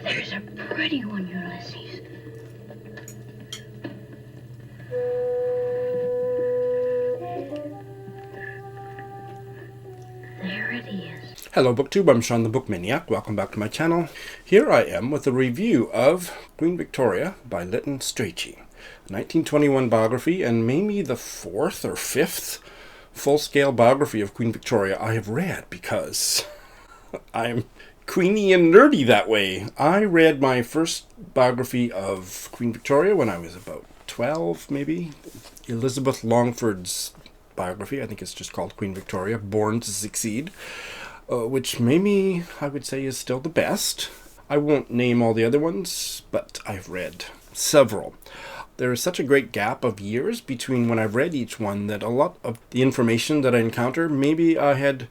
There's a pretty one, Ulysses. There it is. Hello BookTube, I'm Shawn the Book Maniac. Welcome back to my channel. Here I am with a review of Queen Victoria by Lytton Strachey. 1921 biography, and maybe the fourth or fifth full-scale biography of Queen Victoria I have read, because I'm queeny and nerdy that way. I read my first biography of Queen Victoria when I was about 12, maybe. Elizabeth Longford's biography, I think it's just called Queen Victoria, Born to Succeed, which maybe I would say is still the best. I won't name all the other ones, but I've read several. There is such a great gap of years between when I've read each one that a lot of the information that I encounter, maybe I had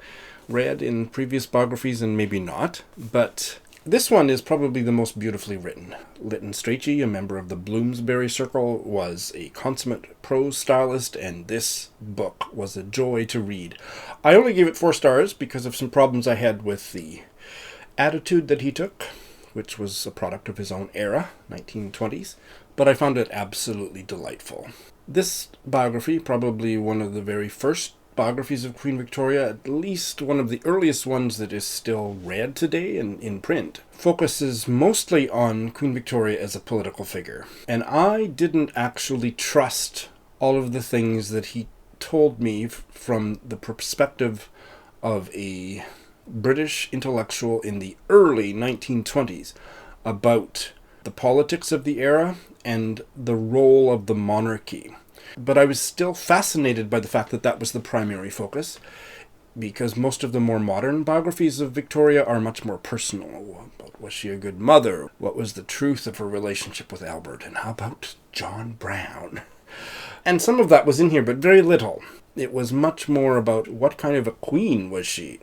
read in previous biographies and maybe not, but this one is probably the most beautifully written. Lytton Strachey, a member of the Bloomsbury Circle, was a consummate prose stylist, and this book was a joy to read. I only gave it 4 stars because of some problems I had with the attitude that he took, which was a product of his own era, 1920s, but I found it absolutely delightful. This biography, probably one of the very first biographies of Queen Victoria, at least one of the earliest ones that is still read today and in print, focuses mostly on Queen Victoria as a political figure. And I didn't actually trust all of the things that he told me from the perspective of a British intellectual in the early 1920s about the politics of the era and the role of the monarchy. But I was still fascinated by the fact that that was the primary focus, because most of the more modern biographies of Victoria are much more personal. Was she a good mother? What was the truth of her relationship with Albert? And how about John Brown? And some of that was in here, but very little. It was much more about what kind of a queen was she.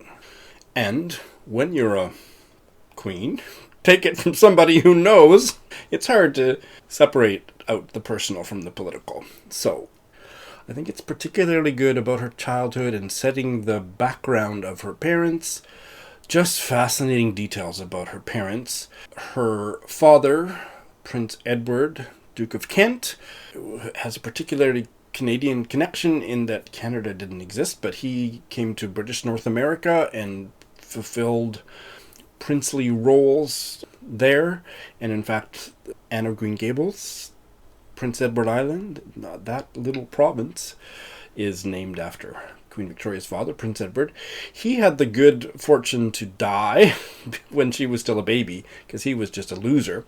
And when you're a queen, take it from somebody who knows, it's hard to separate out the personal from the political. So I think it's particularly good about her childhood and setting the background of her parents. Just fascinating details about her parents. Her father, Prince Edward, Duke of Kent, has a particularly Canadian connection in that Canada didn't exist, but he came to British North America and fulfilled princely roles there. And in fact, Anne of Green Gables, Prince Edward Island, that little province, is named after Queen Victoria's father, Prince Edward. He had the good fortune to die when she was still a baby, because he was just a loser.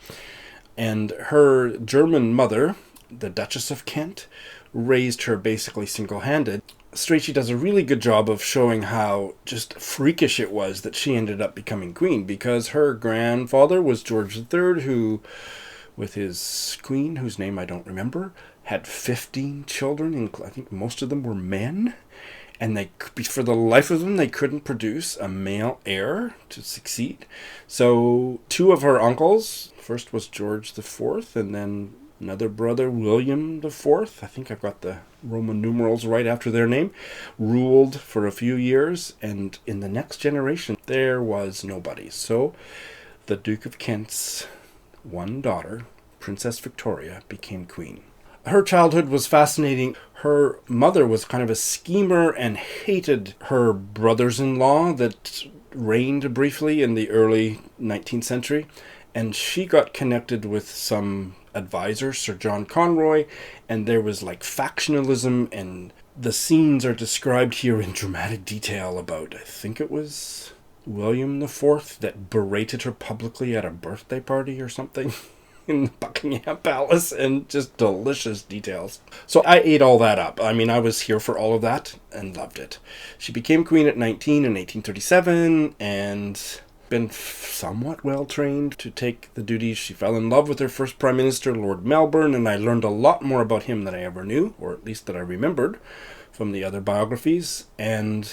And her German mother, the Duchess of Kent, raised her basically single-handed. Strachey does a really good job of showing how just freakish it was that she ended up becoming queen, because her grandfather was George III, who, with his queen, whose name I don't remember, had 15 children, and I think most of them were men, and they, for the life of them, they couldn't produce a male heir to succeed. So 2 of her uncles, first was George IV, and then another brother, William IV, I think I've got the Roman numerals right after their name, ruled for a few years, and in the next generation, there was nobody. So the Duke of Kent's one daughter, Princess Victoria, became queen. Her childhood was fascinating. Her mother was kind of a schemer and hated her brothers-in-law that reigned briefly in the early 19th century, and she got connected with some advisor, Sir John Conroy, and there was like factionalism, and the scenes are described here in dramatic detail about, I think it was William IV that berated her publicly at a birthday party or something in the Buckingham Palace, and just delicious details. So I ate all that up. I mean, I was here for all of that and loved it. She became queen at 19 in 1837, and been somewhat well trained to take the duties. She fell in love with her first prime minister, Lord Melbourne, and I learned a lot more about him than I ever knew, or at least that I remembered from the other biographies. And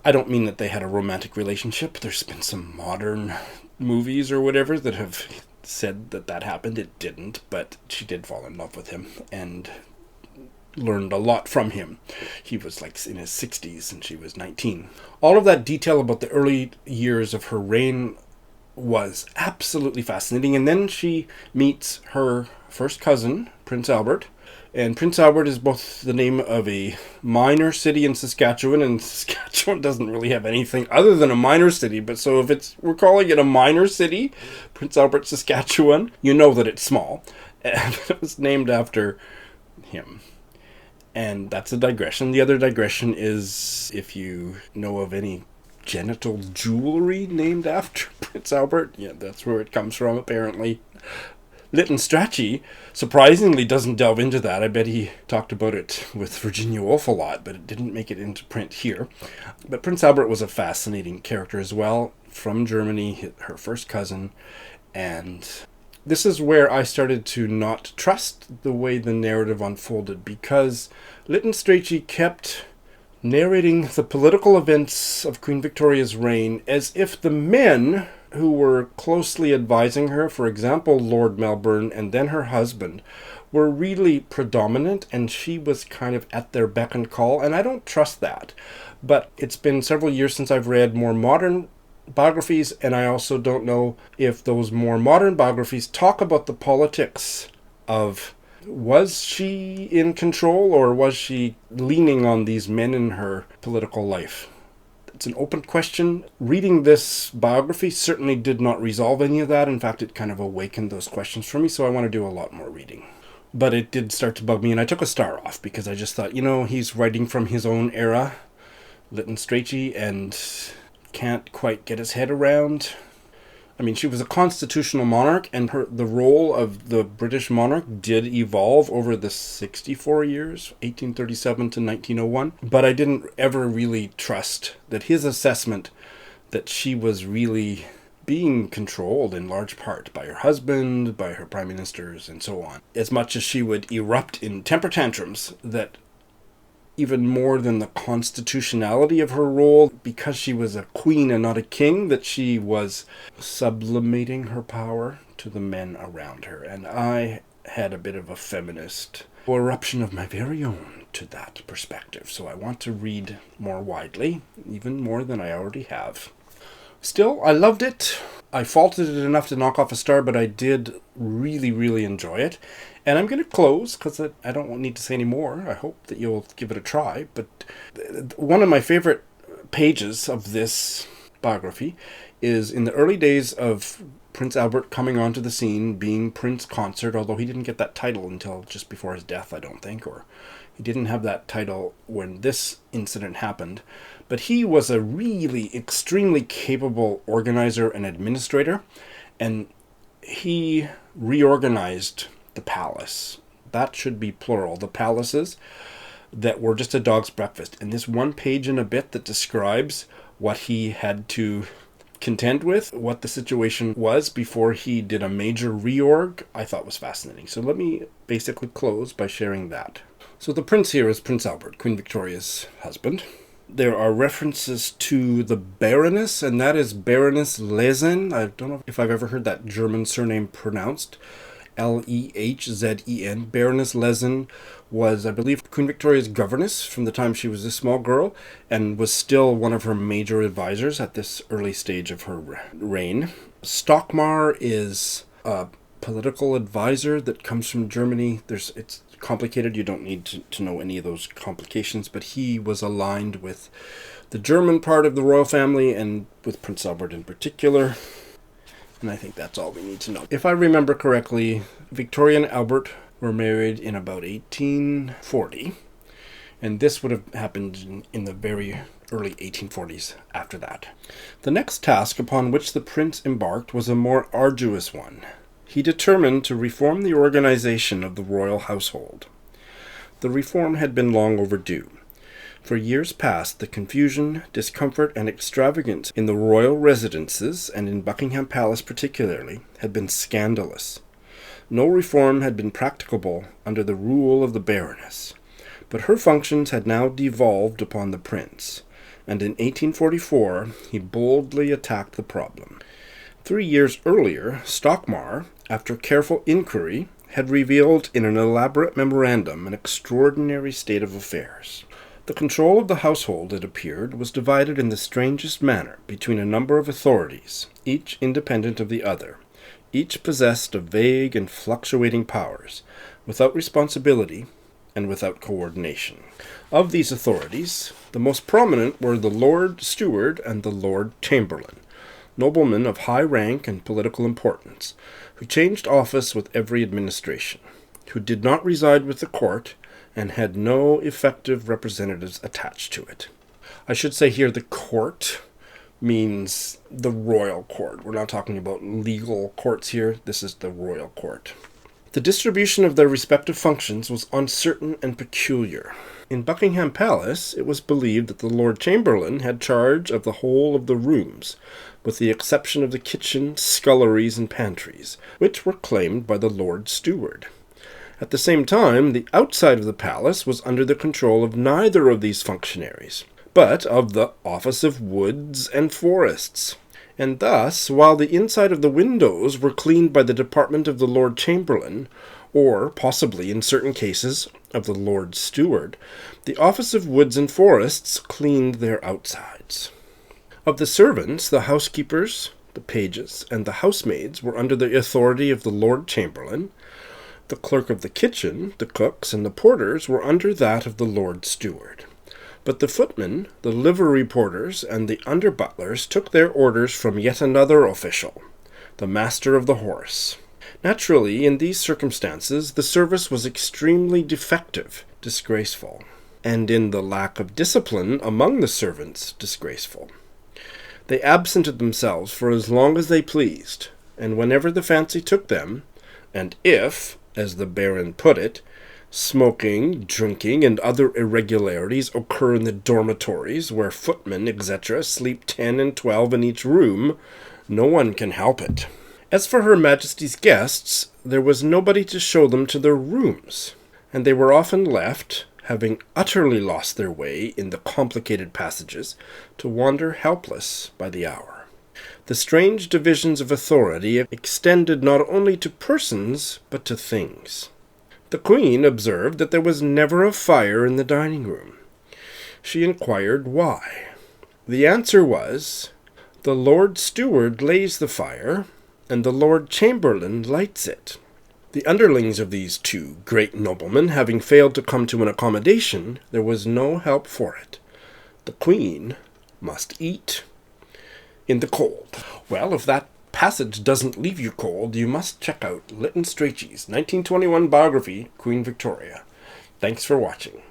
I don't mean that they had a romantic relationship. There's been some modern movies or whatever that have said that that happened. It didn't, but she did fall in love with him and learned a lot from him. He was like in his 60s and she was 19. All of that detail about the early years of her reign was absolutely fascinating. And then she meets her first cousin, Prince Albert. And Prince Albert is both the name of a minor city in Saskatchewan, and Saskatchewan doesn't really have anything other than a minor city. But so if we're calling it a minor city, Prince Albert, Saskatchewan, you know that it's small. And it was named after him. And that's a digression. The other digression is if you know of any genital jewelry named after Prince Albert, yeah, that's where it comes from, apparently. Lytton Strachey surprisingly doesn't delve into that. I bet he talked about it with Virginia Woolf a lot, but it didn't make it into print here. But Prince Albert was a fascinating character as well, from Germany, her first cousin. And this is where I started to not trust the way the narrative unfolded, because Lytton Strachey kept narrating the political events of Queen Victoria's reign as if the men who were closely advising her, for example, Lord Melbourne and then her husband, were really predominant, and she was kind of at their beck and call, and I don't trust that. But it's been several years since I've read more modern biographies, and I also don't know if those more modern biographies talk about the politics of, was she in control or was she leaning on these men in her political life? It's an open question. Reading this biography certainly did not resolve any of that. In fact, it kind of awakened those questions for me, so I want to do a lot more reading. But it did start to bug me, and I took a star off because I just thought, he's writing from his own era, Lytton Strachey, and can't quite get his head around. I mean, she was a constitutional monarch, and the role of the British monarch did evolve over the 64 years, 1837 to 1901. But I didn't ever really trust that his assessment that she was really being controlled in large part by her husband, by her prime ministers, and so on. As much as she would erupt in temper tantrums, that even more than the constitutionality of her role, because she was a queen and not a king, that she was sublimating her power to the men around her. And I had a bit of a feminist eruption of my very own to that perspective. So I want to read more widely, even more than I already have. Still, I loved it. I faulted it enough to knock off a star, but I did really, really enjoy it. And I'm going to close, because I don't need to say any more. I hope that you'll give it a try. But one of my favorite pages of this biography is in the early days of Prince Albert coming onto the scene, being Prince Consort, although he didn't get that title until just before his death, I don't think, or he didn't have that title when this incident happened. But he was a really extremely capable organizer and administrator, and he reorganized the palace. That should be plural. The palaces that were just a dog's breakfast. And this one page and a bit that describes what he had to contend with, what the situation was before he did a major reorg, I thought was fascinating. So let me basically close by sharing that. So the prince here is Prince Albert, Queen Victoria's husband. There are references to the Baroness, and that is Baroness Lehzen. I don't know if I've ever heard that German surname pronounced. Lehzen. Baroness Lehzen was, I believe, Queen Victoria's governess from the time she was a small girl, and was still one of her major advisors at this early stage of her reign. Stockmar is a political advisor that comes from Germany. It's complicated. You don't need to know any of those complications, but he was aligned with the German part of the royal family and with Prince Albert in particular. And I think that's all we need to know. If I remember correctly, Victoria and Albert were married in about 1840. And this would have happened in the very early 1840s after that. The next task upon which the prince embarked was a more arduous one. He determined to reform the organization of the royal household. The reform had been long overdue. For years past, the confusion, discomfort, and extravagance in the royal residences, and in Buckingham Palace particularly, had been scandalous. No reform had been practicable under the rule of the Baroness, but her functions had now devolved upon the prince, and in 1844 he boldly attacked the problem. 3 years earlier, Stockmar, after careful inquiry, had revealed in an elaborate memorandum an extraordinary state of affairs. The control of the household, it appeared, was divided in the strangest manner between a number of authorities, each independent of the other, each possessed of vague and fluctuating powers, without responsibility and without coordination. Of these authorities, the most prominent were the Lord Steward and the Lord Chamberlain, noblemen of high rank and political importance, who changed office with every administration, who did not reside with the court, and had no effective representatives attached to it. I should say here the court means the royal court. We're not talking about legal courts here. This is the royal court. The distribution of their respective functions was uncertain and peculiar. In Buckingham Palace, it was believed that the Lord Chamberlain had charge of the whole of the rooms, with the exception of the kitchen, sculleries, and pantries, which were claimed by the Lord Steward. At the same time, the outside of the palace was under the control of neither of these functionaries, but of the Office of Woods and Forests. And thus, while the inside of the windows were cleaned by the department of the Lord Chamberlain, or possibly, in certain cases, of the Lord Steward, the Office of Woods and Forests cleaned their outsides. Of the servants, the housekeepers, the pages, and the housemaids were under the authority of the Lord Chamberlain. The clerk of the kitchen, the cooks, and the porters were under that of the Lord Steward. But the footmen, the livery porters, and the under-butlers took their orders from yet another official, the master of the horse. Naturally, in these circumstances, the service was extremely defective, disgraceful, and in the lack of discipline among the servants, disgraceful. They absented themselves for as long as they pleased, and whenever the fancy took them, and if, as the Baron put it, smoking, drinking, and other irregularities occur in the dormitories, where footmen, etc., sleep 10 and 12 in each room, no one can help it. As for Her Majesty's guests, there was nobody to show them to their rooms, and they were often left, having utterly lost their way in the complicated passages, to wander helpless by the hour. The strange divisions of authority extended not only to persons, but to things. The Queen observed that there was never a fire in the dining-room. She inquired why. The answer was, the Lord Steward lays the fire, and the Lord Chamberlain lights it. The underlings of these two great noblemen having failed to come to an accommodation, there was no help for it. The Queen must eat in the cold. Well, if that passage doesn't leave you cold, you must check out Lytton Strachey's 1921 biography, Queen Victoria. Thanks for watching.